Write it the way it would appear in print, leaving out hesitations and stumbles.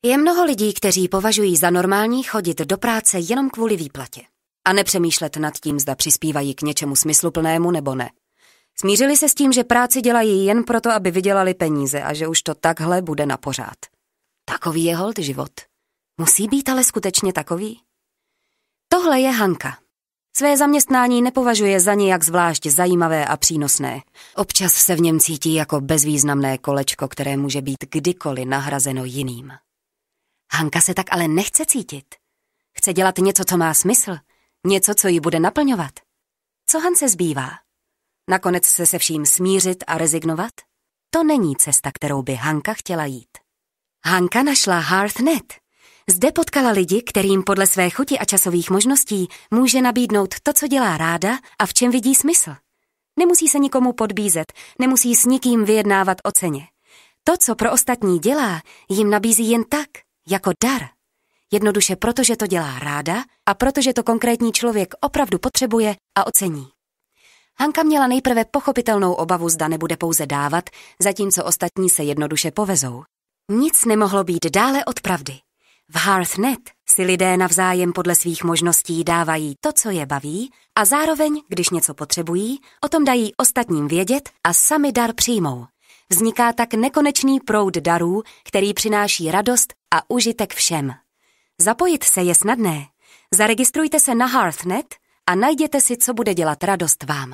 Je mnoho lidí, kteří považují za normální chodit do práce jenom kvůli výplatě a nepřemýšlet nad tím, zda přispívají k něčemu smysluplnému nebo ne. Smířili se s tím, že práci dělají jen proto, aby vydělali peníze a že už to takhle bude na pořád. Takový je holt život. Musí být ale skutečně takový? Tohle je Hanka. Své zaměstnání nepovažuje za nijak zvlášť zajímavé a přínosné. Občas se v něm cítí jako bezvýznamné kolečko, které může být kdykoliv nahrazeno jiným. Hanka se tak ale nechce cítit. Chce dělat něco, co má smysl, něco, co ji bude naplňovat. Co Hance zbývá? Nakonec se vším smířit a rezignovat? To není cesta, kterou by Hanka chtěla jít. Hanka našla Hearth.net. Zde potkala lidi, kterým podle své chuti a časových možností může nabídnout to, co dělá ráda a v čem vidí smysl. Nemusí se nikomu podbízet, nemusí s nikým vyjednávat o ceně. To, co pro ostatní dělá, jim nabízí jen tak, jako dar. Jednoduše protože to dělá ráda a protože to konkrétní člověk opravdu potřebuje a ocení. Hanka měla nejprve pochopitelnou obavu, zda nebude pouze dávat, zatímco ostatní se jednoduše povezou. Nic nemohlo být dále od pravdy. V Hearth.net si lidé navzájem podle svých možností dávají to, co je baví, a zároveň, když něco potřebují, o tom dají ostatním vědět a sami dar přijmou. Vzniká tak nekonečný proud darů, který přináší radost a užitek všem. Zapojit se je snadné. Zaregistrujte se na Hearth.net a najděte si, co bude dělat radost vám.